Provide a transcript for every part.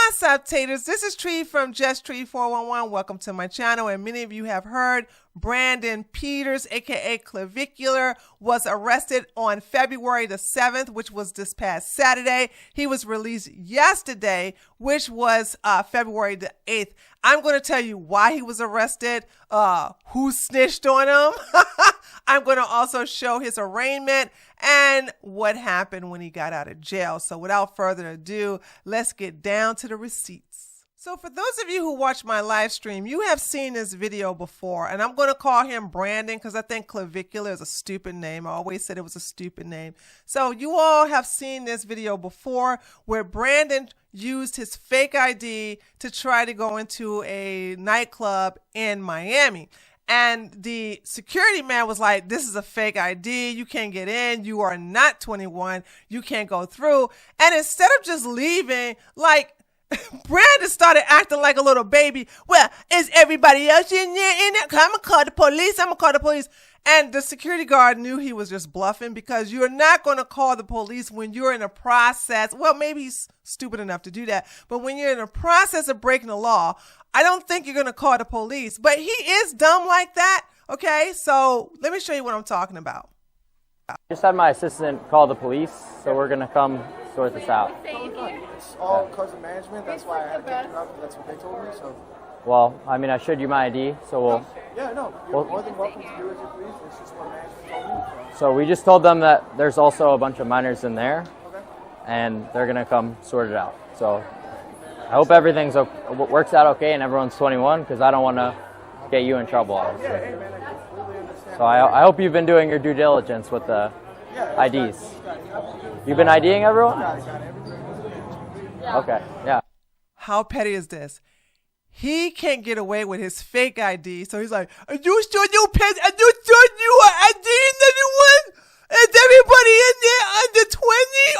What's up, taters? This is Tree from Just Tree 411. Welcome to my channel. And many of you have heard Brandon Peters, aka Clavicular, was arrested on February the 7th, which was this past Saturday. He was released yesterday, which was February the 8th. I'm going to tell you why he was arrested, who snitched on him. I'm going to also show his arraignment and what happened when he got out of jail. So without further ado, let's get down to the receipts. So for those of you who watch my live stream, you have seen this video before, and I'm going to call him Brandon because I think Clavicular is a stupid name. I always said it was a stupid name. So you all have seen this video before where Brandon used his fake ID to try to go into a nightclub in Miami. And the security man was like, this is a fake ID. You can't get in. You are not 21. You can't go through. And instead of just leaving, like, Brandon started acting like a little baby. Well, is everybody else in there? I'm going to call the police. I'm going to call the police. And the security guard knew he was just bluffing because you're not going to call the police when you're in a process. Well, maybe he's stupid enough to do that. But when you're in a process of breaking the law, I don't think you're going to call the police. But he is dumb like that. Okay, so let me show you what I'm talking about. Just had my assistant call the police, so we're going to come sort this out. It's all because of management. That's why I had to pick you up. That's what they told me. So. Well, I mean, I showed you my ID, so we'll... Yeah, no. You're more than welcome to do as you please. It's just what management told me. So we just told them that there's also a bunch of minors in there, Okay. and they're going to come sort it out. So I hope everything's works out okay and everyone's 21, because I don't want to get you in trouble, obviously. Yeah, hey, man, I completely understand. So I hope you've been doing your due diligence with the IDs. You've been IDing everyone? Okay, yeah. How petty is this? He can't get away with his fake ID, so he's like, "Are you sure you petty? Are you sure you are IDing everyone? Is everybody in there under 20?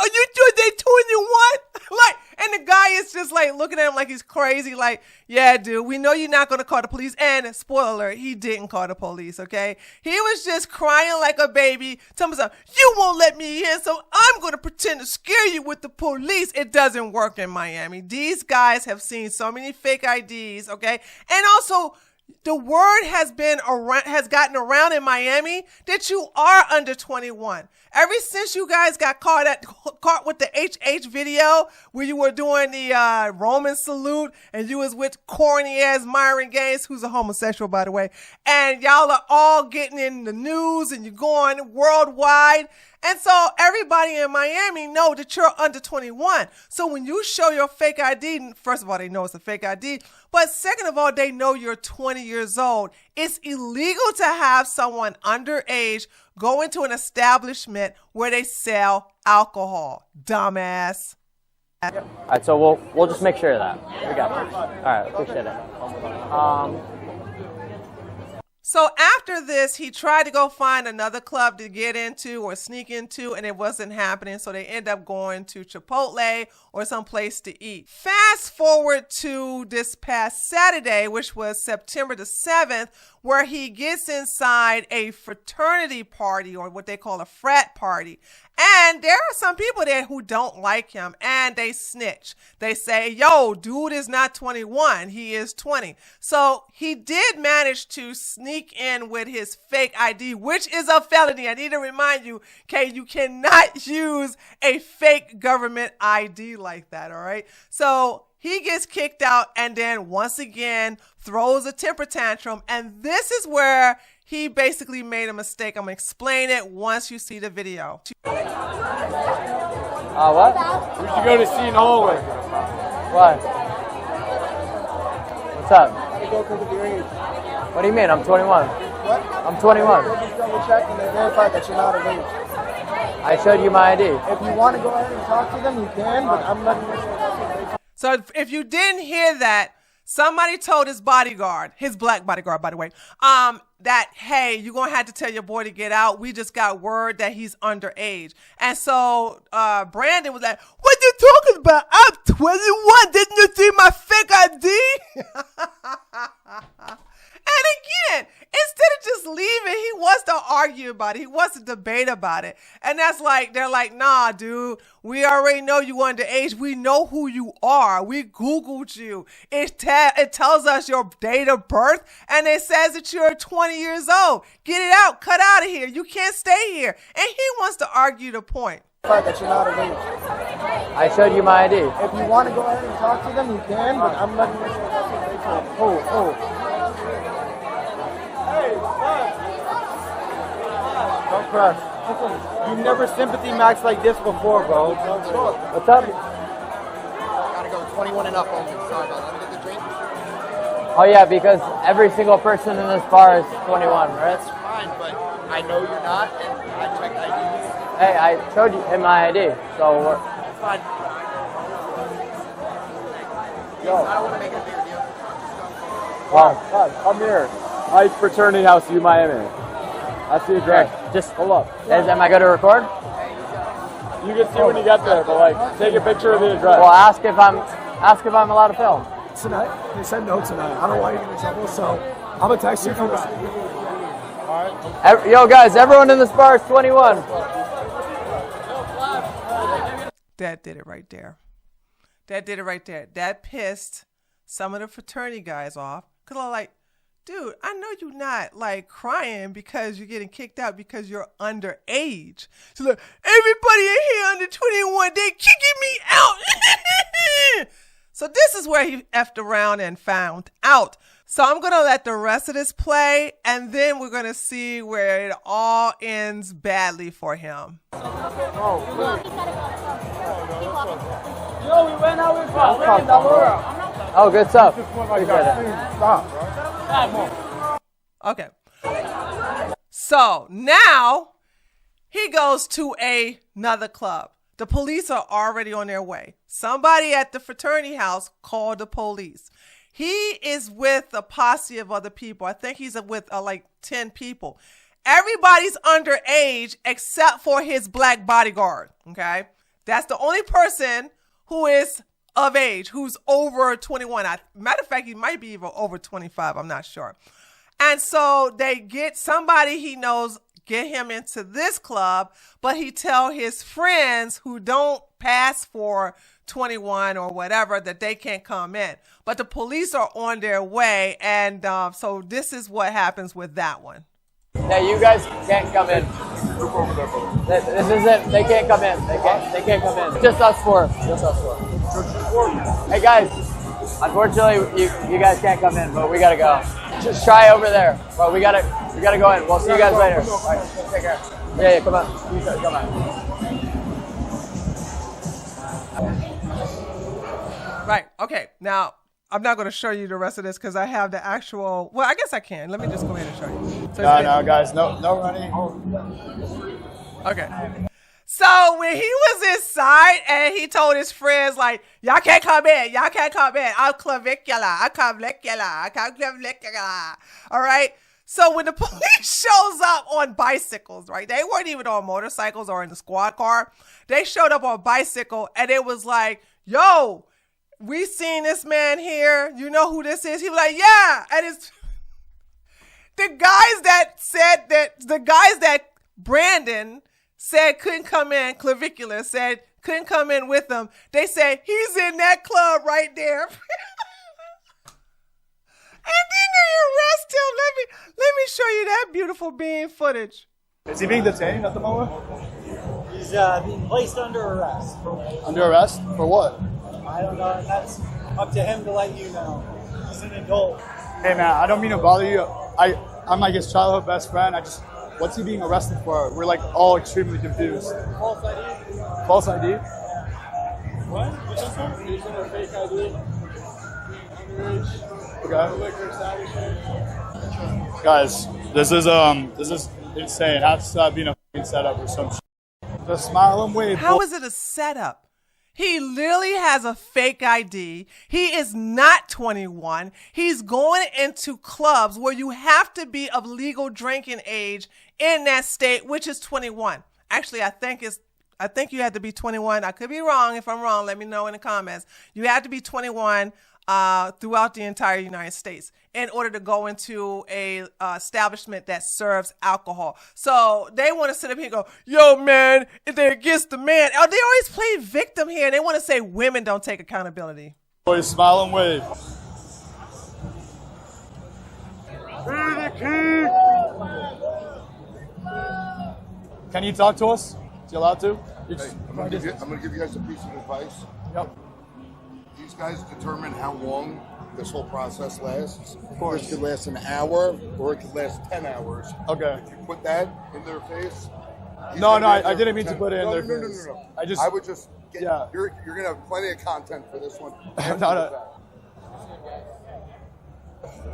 Are you sure they 21?" Like, and the guy is just like looking at him like he's crazy. Like, yeah, dude, we know you're not going to call the police. And spoiler alert, he didn't call the police, okay? He was just crying like a baby. Telling me, you won't let me in, so I'm going to pretend to scare you with the police. It doesn't work in Miami. These guys have seen so many fake IDs, okay? And also, the word has gotten around in Miami that you are under 21. Ever since you guys got caught with the HH video where you were doing the Roman salute and you was with corny ass Myron Gaines, who's a homosexual, by the way, and y'all are all getting in the news and you're going worldwide. And so everybody in Miami know that you're under 21. So when you show your fake ID, first of all, they know it's a fake ID. But second of all, they know you're 20 years old. It's illegal to have someone underage go into an establishment where they sell alcohol. Dumbass. All right, so we'll just make sure of that. We got it. All right, appreciate it. So after this, he tried to go find another club to get into or sneak into, and it wasn't happening. So they end up going to Chipotle or someplace to eat. Fast forward to this past Saturday, which was September the 7th, where he gets inside a fraternity party, or what they call a frat party. And there are some people there who don't like him, and they snitch. They say, yo, dude is not 21. He is 20. So he did manage to sneak in with his fake ID, which is a felony. I need to remind you, okay, you cannot use a fake government ID like that, all right? So he gets kicked out and then once again throws a temper tantrum. And this is where he basically made a mistake. I'm going to explain it once you see the video. What? We should go to scene hallway. What? What's up? I go because of your age. What do you mean? I'm 21. What? I'm 21. They just double checked and they verified that you're not of age. I showed you my ID. If you want to go ahead and talk to them, you can, but I'm letting you know. So if you didn't hear that, somebody told his bodyguard, his black bodyguard, by the way, that, hey, you're going to have to tell your boy to get out. We just got word that he's underage. And so Brandon was like, what you talking about? I'm 21. Didn't you see my fake ID? And again, instead of just leaving, he wants to argue about it. He wants to debate about it. And that's like, they're like, nah, dude, we already know you underage. We know who you are. We Googled you. It tells us your date of birth, and it says that you're 20 years old. Get it out. Cut out of here. You can't stay here. And he wants to argue the point. That you're not of age. I showed you my ID. If you want to go ahead and talk to them, you can, but I'm letting you know that's what they told. Oh. Hey, don't crush. You've never sympathy maxed like this before, bro. What's up? Gotta go 21 and up only. Sorry about that. Let me get the drink. Oh yeah, because every single person in this bar is 21, right? That's fine, but I know you're not, and I checked IDs. Hey, I showed you in my ID, so we're... That's fine. Yo. I don't want to make it a bigger deal. Wow. Come here. High Fraternity House, U Miami. That's the address. Just Hold up. am I going to record? You can see when you get there, but like, take a picture of the address. Well, ask if I'm allowed to film. Tonight, they said no tonight. I don't want you to get in trouble, so I'm gonna text you from the. Yo, guys, everyone in this bar is 21. That did it right there. That pissed some of the fraternity guys off. Because I'm like, dude, I know you're not like crying because you're getting kicked out because you're underage. So look, everybody in here under 21, they kicking me out. So this is where he effed around and found out. So I'm going to let the rest of this play, and then we're going to see where it all ends badly for him. Yo, we went out with Oh, good stuff. Okay. So now he goes to another club. The police are already on their way. Somebody at the fraternity house called the police. He is with a posse of other people. I think he's with like 10 people. Everybody's underage except for his black bodyguard, okay? That's the only person who is of age, who's over 21. Matter of fact, he might be even over 25. I'm not sure. And so they get somebody he knows, get him into this club, but he tell his friends who don't pass for 21 or whatever that they can't come in. But the police are on their way, and so this is what happens with that one. Yeah, you guys can't come in. This isn't. They can't come in. They can't come in. Just us four. Hey guys, unfortunately you guys can't come in, but we gotta go. Just try over there. But we gotta go in. We'll see you guys later. All right, take care. Yeah, come on. Come on. Right. Okay. Now, I'm not going to show you the rest of this because I have the actual. Well, I guess I can. Let me just go ahead and show you. So No, guys, no running. Okay. So when he was inside and he told his friends, like, y'all can't come in. I'm clavicular. All right. So when the police shows up on bicycles, right? They weren't even on motorcycles or in the squad car. They showed up on bicycle, and it was like, yo, we seen this man here. You know who this is? He was like, yeah. And it's the guys that Brandon said couldn't come in, Clavicular said couldn't come in with them. They said, he's in that club right there. And then they arrest him. Let me show you that beautiful bean footage. Is he being detained at the moment? He's being placed under arrest. Under arrest? For what? I don't know. That's up to him to let you know. He's an adult. Hey man, I don't mean to bother you. I'm like his childhood best friend. What's he being arrested for? We're like all extremely confused. False ID? False ID? What? What's this one? Using a fake ID. Underage. Okay. Liquor establishment. Guys, this is insane. It has to be a f***ing setup or some shit. Just smile and wave. How is it a setup? He literally has a fake ID. He is not 21. He's going into clubs where you have to be of legal drinking age in that state, which is 21. Actually, I think you have to be 21. I could be wrong. If I'm wrong, let me know in the comments. You have to be 21 throughout the entire United States. in order to go into a establishment that serves alcohol. So they want to sit up here and go, yo, man, if they're against the man. Oh, they always play victim here. And they want to say women don't take accountability. Boys, smile and wave. Can you talk to us? Is you allowed to? Hey, I'm gonna give you guys a piece of advice. Yep. These guys determine how long this whole process lasts. Of course. This could last an hour or it could last 10 hours. Okay. If you put that in their face. No, I didn't mean to put it in their face. No. I would just get, yeah. You're gonna have plenty of content for this one. No.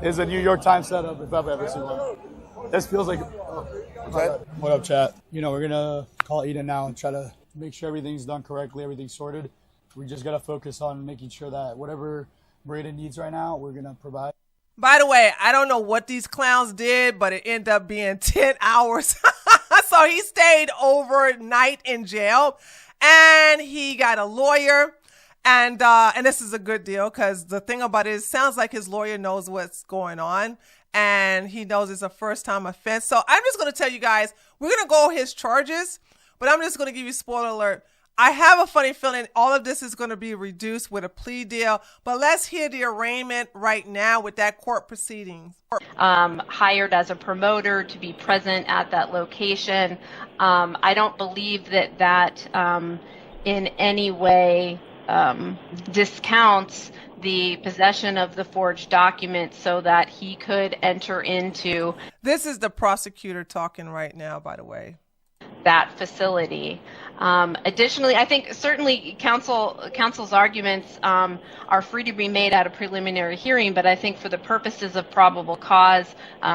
It's a New York Times setup if I've ever seen one. This feels like. What up, chat? You know, we're gonna call Eden now and try to make sure everything's done correctly, everything's sorted. We just gotta focus on making sure that whatever Braden needs right now, we're gonna provide. By the way, I don't know what these clowns did, but it ended up being 10 hours. So he stayed overnight in jail, and he got a lawyer. And this is a good deal, because the thing about it sounds like his lawyer knows what's going on, and he knows it's a first-time offense. So I'm just going to tell you guys, we're going to go his charges, but I'm just going to give you spoiler alert. I have a funny feeling all of this is going to be reduced with a plea deal, but let's hear the arraignment right now with that court proceedings. Hired as a promoter to be present at that location. I don't believe that in any way discounts the possession of the forged document so that he could enter into. This is the prosecutor talking right now, by the way. That facility. Additionally, I think certainly counsel's arguments are free to be made at a preliminary hearing, but I think for the purposes of probable cause,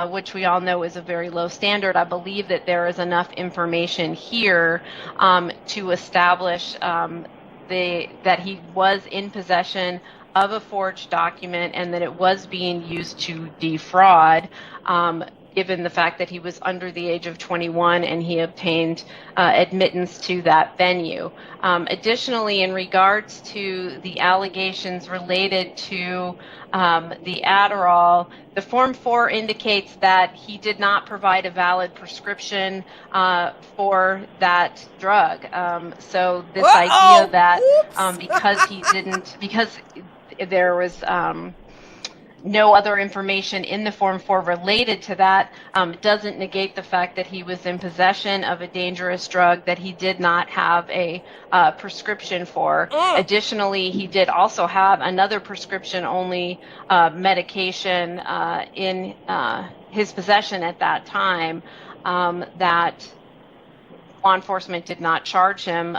which we all know is a very low standard, I believe that there is enough information here to establish that he was in possession of a forged document and that it was being used to defraud, given the fact that he was under the age of 21 and he obtained admittance to that venue. Additionally, in regards to the allegations related to the Adderall, the Form 4 indicates that he did not provide a valid prescription for that drug. So this idea that because there was no other information in the Form 4 related to that doesn't negate the fact that he was in possession of a dangerous drug that he did not have a prescription for. Additionally, he did also have another prescription-only medication in his possession at that time that law enforcement did not charge him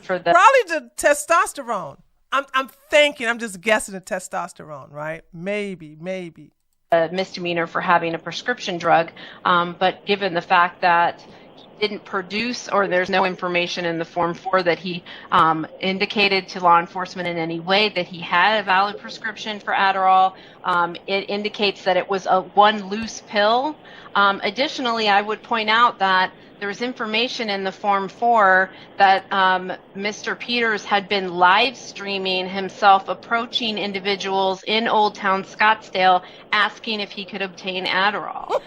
for the... Probably the testosterone. I'm just guessing the testosterone, right? Maybe. A misdemeanor for having a prescription drug, but given the fact that he didn't produce, or there's no information in the Form 4 that he indicated to law enforcement in any way that he had a valid prescription for Adderall, it indicates that it was one loose pill. Additionally, I would point out that there's information in the Form 4 that Mr. Peters had been live streaming himself approaching individuals in Old Town Scottsdale asking if he could obtain Adderall.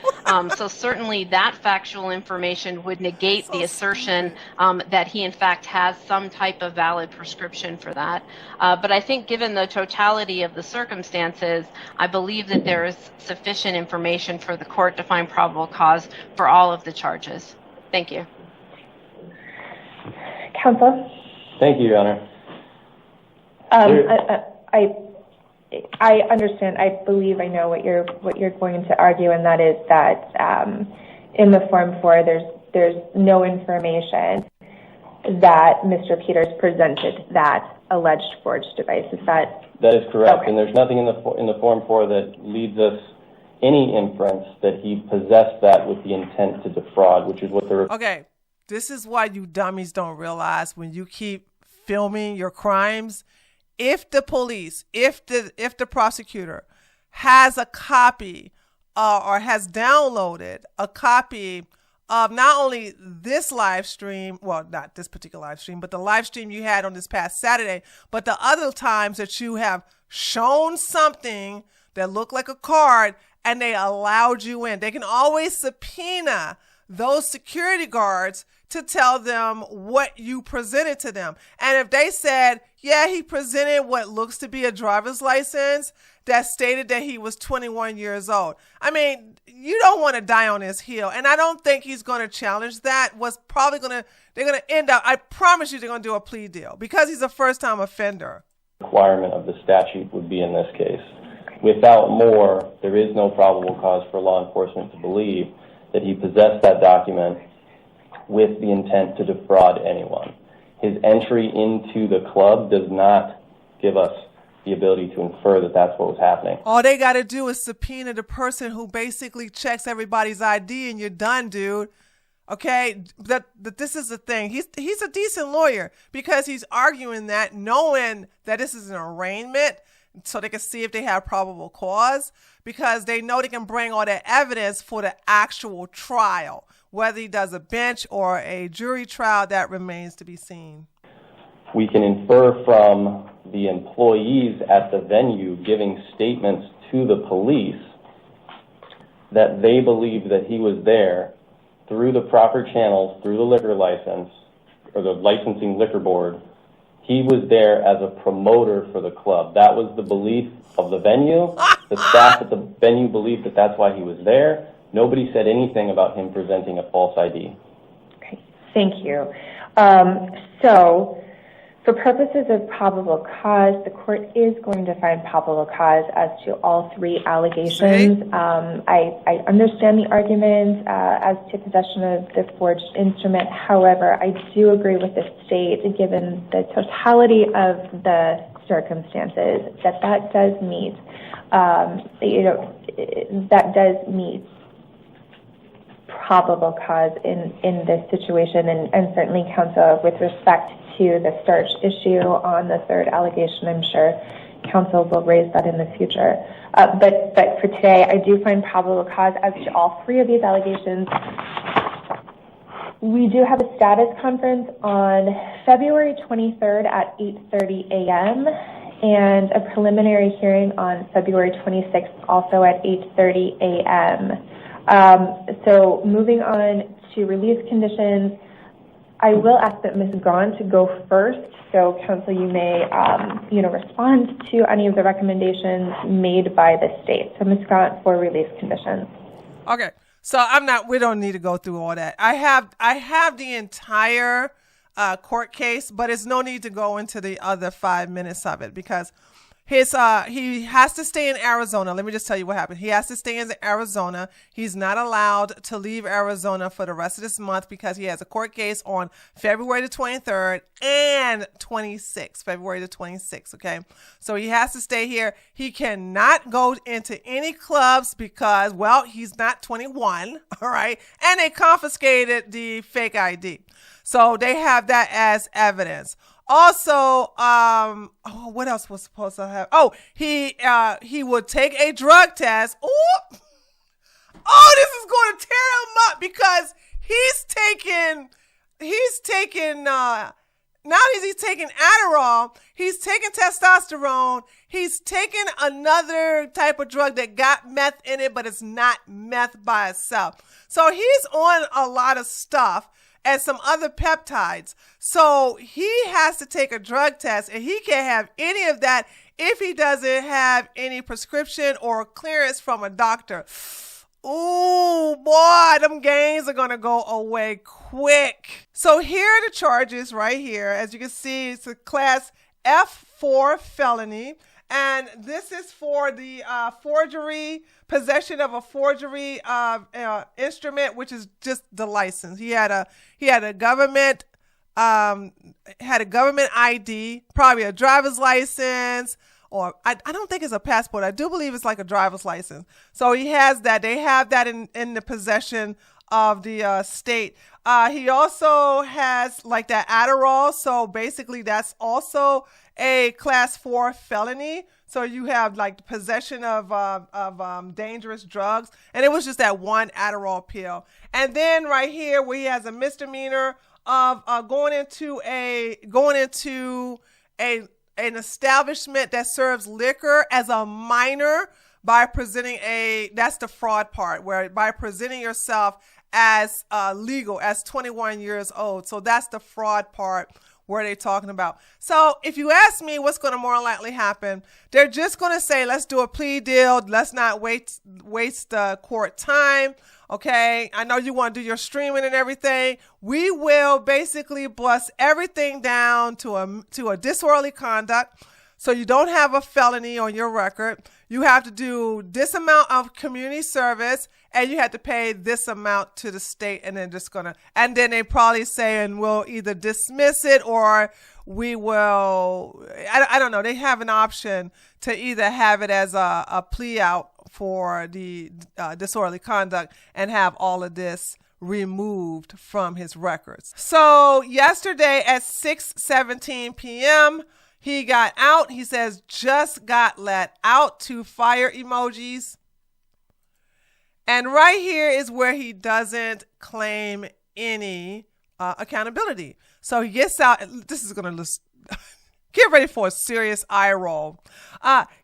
So certainly that factual information would negate the assertion that he in fact has some type of valid prescription for that. But I think given the totality of the circumstances, I believe that there is sufficient information for the court to find probable cause for all of the charges. Thank you. Counsel? Thank you, Your Honor. I understand. I believe I know what you're going to argue, and that is that in the Form 4 there's no information that Mr. Peters presented that alleged forged device. Is that? That is correct, okay. And there's nothing in the Form 4 that leads us any inference that he possessed that with the intent to defraud, which is what the... Okay, this is why you dummies don't realize when you keep filming your crimes, if the police, if the prosecutor has a copy or has downloaded a copy of not only this live stream, well, not this particular live stream, but the live stream you had on this past Saturday, but the other times that you have shown something that looked like a card, and they allowed you in. They can always subpoena those security guards to tell them what you presented to them. And if they said, yeah, he presented what looks to be a driver's license that stated that he was 21 years old. I mean, you don't want to die on his heel. And I don't think he's going to challenge that. They're going to end up, I promise you, they're going to do a plea deal because he's a first-time offender. Requirement of the statute would be in this case. Without more, there is no probable cause for law enforcement to believe that he possessed that document with the intent to defraud anyone. His entry into the club does not give us the ability to infer that that's what was happening. All they got to do is subpoena the person who basically checks everybody's ID, and you're done, dude. Okay, that this is the thing. He's a decent lawyer because he's arguing that, knowing that this is an arraignment, so they can see if they have probable cause, because they know they can bring all that evidence for the actual trial. Whether he does a bench or a jury trial, that remains to be seen. We can infer from the employees at the venue giving statements to the police that they believe that he was there through the proper channels, through the liquor license, or the licensing liquor board. He was there as a promoter for the club. That was the belief of the venue. The staff at the venue believed that that's why he was there. Nobody said anything about him presenting a false ID. Okay, thank you. So, for purposes of probable cause, the court is going to find probable cause as to all three allegations. I understand the argument as to possession of the forged instrument. However, I do agree with the state, given the totality of the circumstances, that does meet, that does meet probable cause in this situation, and certainly counsel, with respect to the search issue on the third allegation, I'm sure counsel will raise that in the future. But for today, I do find probable cause as to all three of these allegations. We do have a status conference on February 23rd at 8:30 a.m. and a preliminary hearing on February 26th, also at 8:30 a.m. So moving on to release conditions, I will ask that Ms. Gaughan to go first. So, counsel, you may, respond to any of the recommendations made by the state. So, Ms. Gaughan, for release conditions. Okay. So we don't need to go through all that. I have the entire court case, but it's no need to go into the other 5 minutes of it because he has to stay in Arizona. Let me just tell you what happened. He has to stay in Arizona. He's not allowed to leave Arizona for the rest of this month because he has a court case on February the 23rd and 26th, February the 26th. Okay. So he has to stay here. He cannot go into any clubs because, well, he's not 21. All right. And they confiscated the fake ID. So they have that as evidence. Also, what else was supposed to have? Oh, he would take a drug test. Ooh. Oh, this is going to tear him up because he's taking not only is he taking Adderall, he's taking testosterone, he's taking another type of drug that got meth in it, but it's not meth by itself. So he's on a lot of stuff and some other peptides. So he has to take a drug test, and he can't have any of that if he doesn't have any prescription or clearance from a doctor. Ooh, boy, them gains are going to go away quick. So here are the charges right here. As you can see, it's a class F4 felony. And this is for the possession of a forgery instrument, which is just the license. He had a government ID, probably a driver's license, or I don't think it's a passport. I do believe it's like a driver's license. So he has that. They have that in the possession of the state. He also has like that Adderall. So basically that's also a class 4 felony. So you have like the possession of dangerous drugs. And it was just that one Adderall pill. And then right here where he has a misdemeanor of going into an establishment that serves liquor as a minor, by presenting that's the fraud part, where by presenting yourself as legal, as 21 years old. So that's the fraud part where they're talking about. So if you ask me what's going to more likely happen, they're just going to say, let's do a plea deal. Let's not waste court time. Okay, I know you want to do your streaming and everything. We will basically bust everything down to a disorderly conduct. So you don't have a felony on your record. You have to do this amount of community service, and you have to pay this amount to the state, and then they probably say, and we'll either dismiss it or we will, I don't know. They have an option to either have it as a plea out for the disorderly conduct and have all of this removed from his records. So yesterday at 6:17 p.m., he got out. He says, just got let out, 2 fire emojis. And right here is where he doesn't claim any accountability. So he gets out. This is going to get ready for a serious eye roll.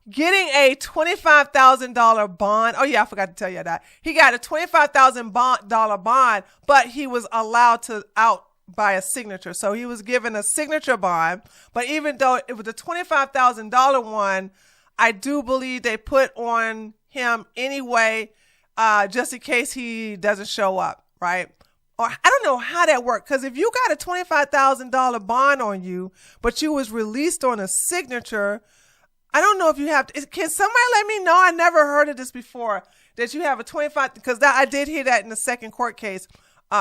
Getting a $25,000 bond. Oh, yeah, I forgot to tell you that. He got a $25,000 bond, but he was allowed to out by a signature. So he was given a signature bond, but even though it was a $25,000 one, I do believe they put on him anyway, just in case he doesn't show up, right? Or I don't know how that worked, because if you got a $25,000 bond on you, but you was released on a signature, I don't know if you have to, can somebody let me know? I never heard of this before, that you have a 25, because I did hear that in the second court case.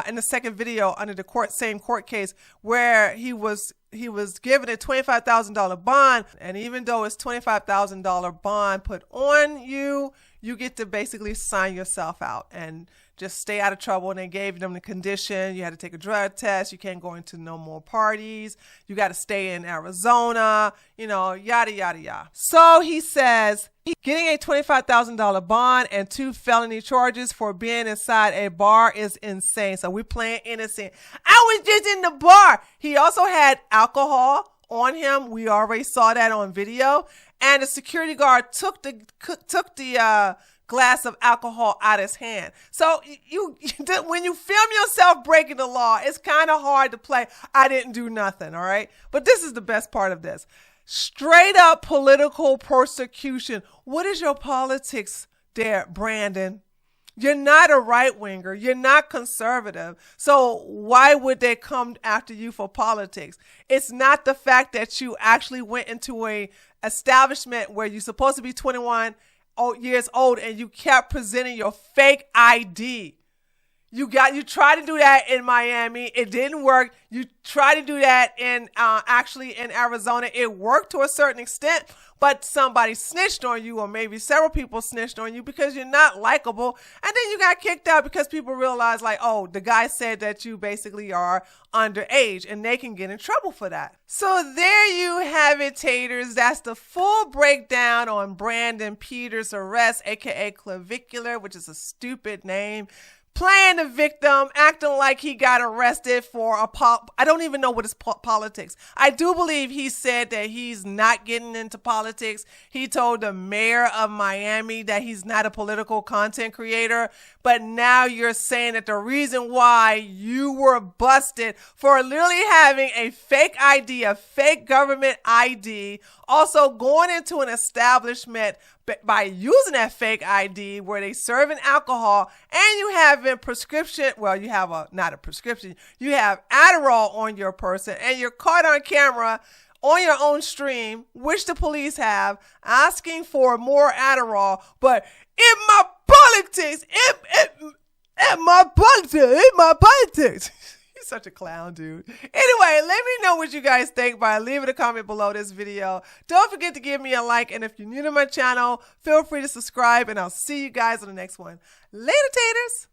In the second video under the same court case, where he was given a $25,000 bond, and even though it's $25,000 bond put on you, you get to basically sign yourself out and just stay out of trouble. And they gave them the condition: you had to take a drug test, you can't go into no more parties, you got to stay in Arizona, yada yada yada. So he says getting a $25,000 bond and 2 felony charges for being inside a bar is insane. So we're playing innocent. I was just in the bar. He also had alcohol on him. We already saw that on video. And the security guard took the glass of alcohol out of his hand. So when you film yourself breaking the law, it's kind of hard to play I didn't do nothing, all right? But this is the best part of this. Straight up political persecution. What is your politics there, Brandon? You're not a right-winger. You're not conservative. So why would they come after you for politics? It's not the fact that you actually went into a establishment where you're supposed to be 21 years old and you kept presenting your fake ID. You tried to do that in Miami. It didn't work. You tried to do that actually in Arizona. It worked to a certain extent, but somebody snitched on you, or maybe several people snitched on you because you're not likable. And then you got kicked out because people realized, like, oh, the guy said that you basically are underage, and they can get in trouble for that. So there you have it, taters. That's the full breakdown on Brandon Peters' arrest, aka Clavicular, which is a stupid name. Playing the victim, acting like he got arrested for I don't even know what his politics. I do believe he said that he's not getting into politics. He told the mayor of Miami that he's not a political content creator. But now you're saying that the reason why you were busted for literally having a fake ID, a fake government ID, also going into an establishment by using that fake ID where they serving alcohol, and you have a prescription, well, you have not a prescription, you have Adderall on your person, and you're caught on camera on your own stream, which the police have, asking for more Adderall, but in my politics, in my politics. He's such a clown, dude. Anyway, let me know what you guys think by leaving a comment below this video. Don't forget to give me a like, and if you're new to my channel, feel free to subscribe, and I'll see you guys on the next one. Later, taters.